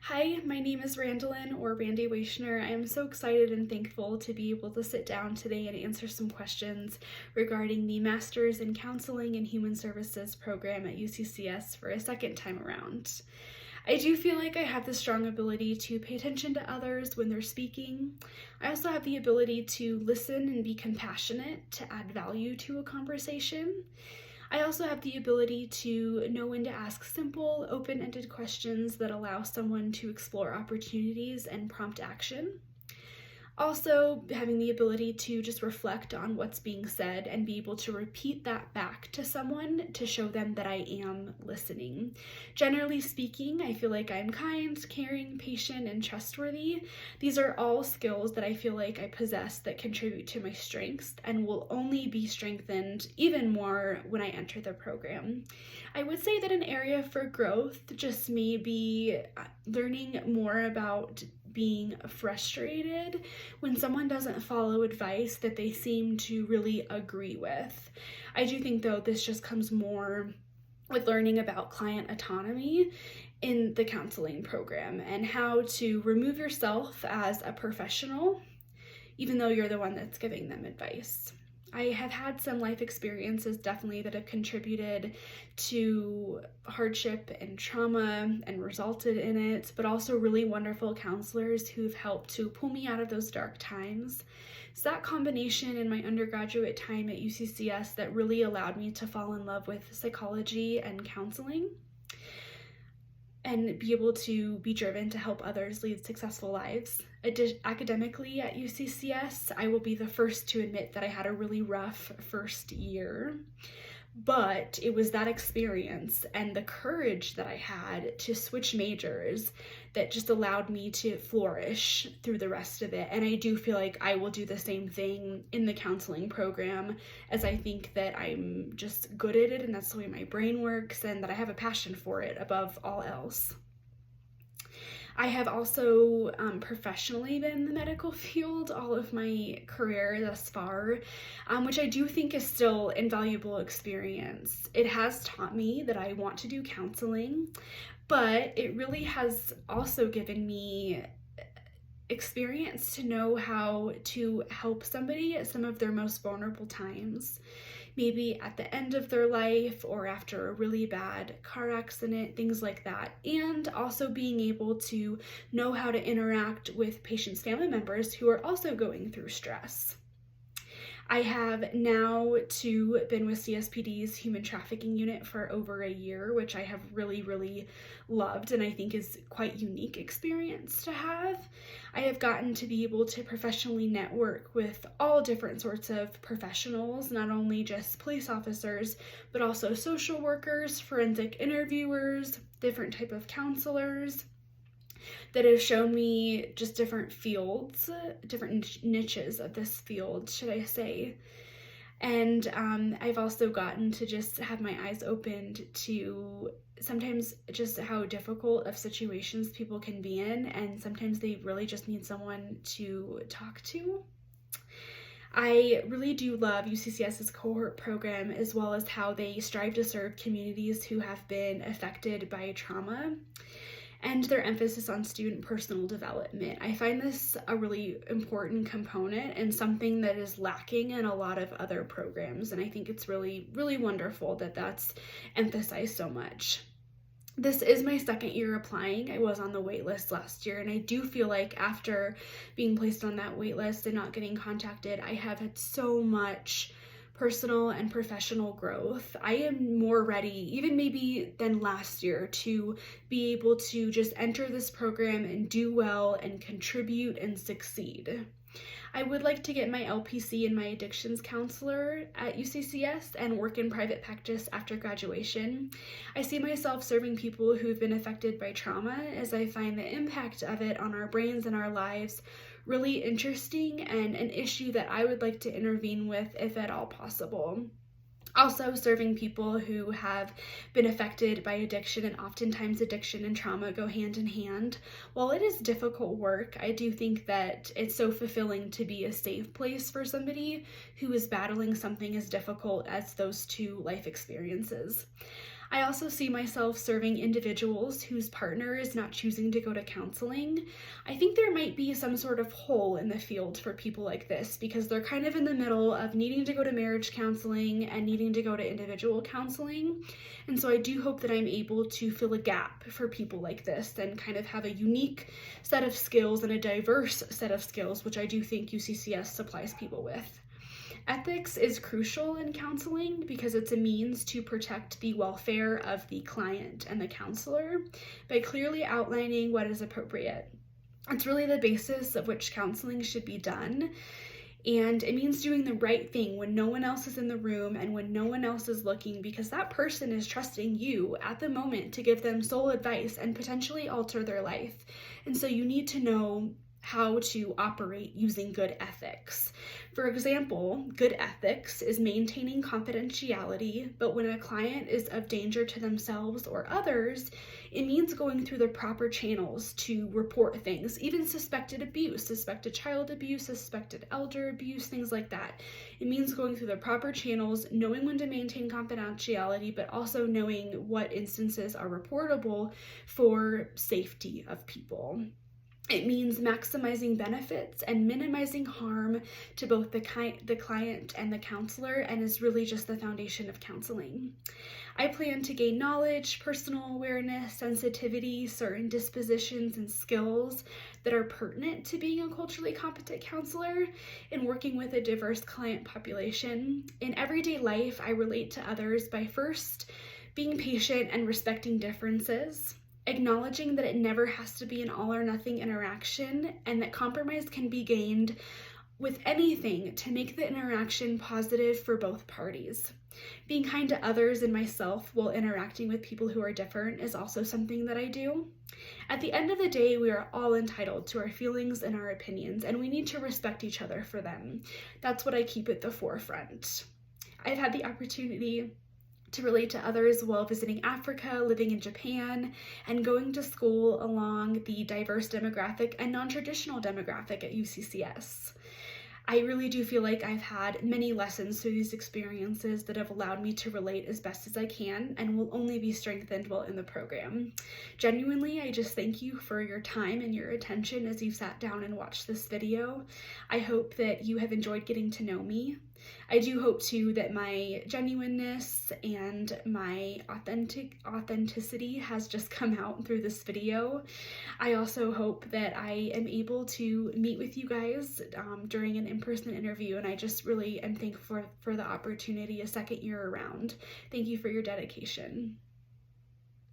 Hi, my name is Randalyn or Randi Woyshner. I am so excited and thankful to be able to sit down today and answer some questions regarding the Masters in Counseling and Human Services program at UCCS for a second time around. I do feel like I have the strong ability to pay attention to others when they're speaking. I also have the ability to listen and be compassionate to add value to a conversation. I also have the ability to know when to ask simple, open-ended questions that allow someone to explore opportunities and prompt action. Also, having the ability to just reflect on what's being said and be able to repeat that back to someone to show them that I am listening. Generally speaking, I feel like I'm kind, caring, patient, and trustworthy. These are all skills that I feel like I possess that contribute to my strengths and will only be strengthened even more when I enter the program. I would say that an area for growth just may be learning more about being frustrated when someone doesn't follow advice that they seem to really agree with. I do think, though, this just comes more with learning about client autonomy in the counseling program and how to remove yourself as a professional, even though you're the one that's giving them advice. I have had some life experiences definitely that have contributed to hardship and trauma and resulted in it, but also really wonderful counselors who've helped to pull me out of those dark times. So that combination in my undergraduate time at UCCS that really allowed me to fall in love with psychology and counseling and be able to be driven to help others lead successful lives. Academically at UCCS, I will be the first to admit that I had a really rough first year, but it was that experience and the courage that I had to switch majors that just allowed me to flourish through the rest of it. And I do feel like I will do the same thing in the counseling program, as I think that I'm just good at it and that's the way my brain works and that I have a passion for it above all else. I have also professionally been in the medical field all of my career thus far, which I do think is still invaluable experience. It has taught me that I want to do counseling, but it really has also given me experience to know how to help somebody at some of their most vulnerable times. Maybe at the end of their life or after a really bad car accident, things like that. And also being able to know how to interact with patients' family members who are also going through stress. I have now too been with CSPD's human trafficking unit for over a year, which I have really loved and I think is quite unique experience to have. I have gotten to be able to professionally network with all different sorts of professionals, not only just police officers, but also social workers, forensic interviewers, different type of counselors, that have shown me just different fields, different niches of this field, should I say. And I've also gotten to just have my eyes opened to sometimes just how difficult of situations people can be in, and sometimes they really just need someone to talk to. I really do love UCCS's cohort program, as well as how they strive to serve communities who have been affected by trauma, and their emphasis on student personal development. I find this a really important component and something that is lacking in a lot of other programs, and I think it's really wonderful that that's emphasized so much. This is my second year applying. I was on the wait list last year, and I do feel like after being placed on that wait list and not getting contacted, I have had so much personal and professional growth. I am more ready, even maybe than last year, to be able to just enter this program and do well and contribute and succeed. I would like to get my LPC and my addictions counselor at UCCS and work in private practice after graduation. I see myself serving people who've been affected by trauma, as I find the impact of it on our brains and our lives really interesting and an issue that I would like to intervene with if at all possible. Also, serving people who have been affected by addiction, and oftentimes addiction and trauma go hand in hand. While it is difficult work, I do think that it's so fulfilling to be a safe place for somebody who is battling something as difficult as those two life experiences. I also see myself serving individuals whose partner is not choosing to go to counseling. I think there might be some sort of hole in the field for people like this because they're kind of in the middle of needing to go to marriage counseling and needing to go to individual counseling. And so I do hope that I'm able to fill a gap for people like this and kind of have a unique set of skills and a diverse set of skills, which I do think UCCS supplies people with. Ethics is crucial in counseling because it's a means to protect the welfare of the client and the counselor by clearly outlining what is appropriate. It's really the basis of which counseling should be done. And it means doing the right thing when no one else is in the room and when no one else is looking, because that person is trusting you at the moment to give them sole advice and potentially alter their life. And so you need to know how to operate using good ethics. For example, good ethics is maintaining confidentiality, but when a client is of danger to themselves or others, it means going through the proper channels to report things, even suspected abuse, suspected child abuse, suspected elder abuse, things like that. It means going through the proper channels, knowing when to maintain confidentiality, but also knowing what instances are reportable for safety of people. It means maximizing benefits and minimizing harm to both the client and the counselor, and is really just the foundation of counseling. I plan to gain knowledge, personal awareness, sensitivity, certain dispositions and skills that are pertinent to being a culturally competent counselor and working with a diverse client population. In everyday life, I relate to others by first being patient and respecting differences, acknowledging that it never has to be an all or nothing interaction, and that compromise can be gained with anything to make the interaction positive for both parties. Being kind to others and myself while interacting with people who are different is also something that I do. At the end of the day, we are all entitled to our feelings and our opinions, and we need to respect each other for them. That's what I keep at the forefront. I've had the opportunity to relate to others while visiting Africa, living in Japan, and going to school along the diverse demographic and non-traditional demographic at UCCS. I really do feel like I've had many lessons through these experiences that have allowed me to relate as best as I can and will only be strengthened while in the program. Genuinely, I just thank you for your time and your attention as you sat down and watched this video. I hope that you have enjoyed getting to know me. I do hope too that my genuineness and my authenticity has just come out through this video. I also hope that I am able to meet with you guys during an in-person interview, and I just really am thankful for the opportunity a second year around. Thank you for your dedication.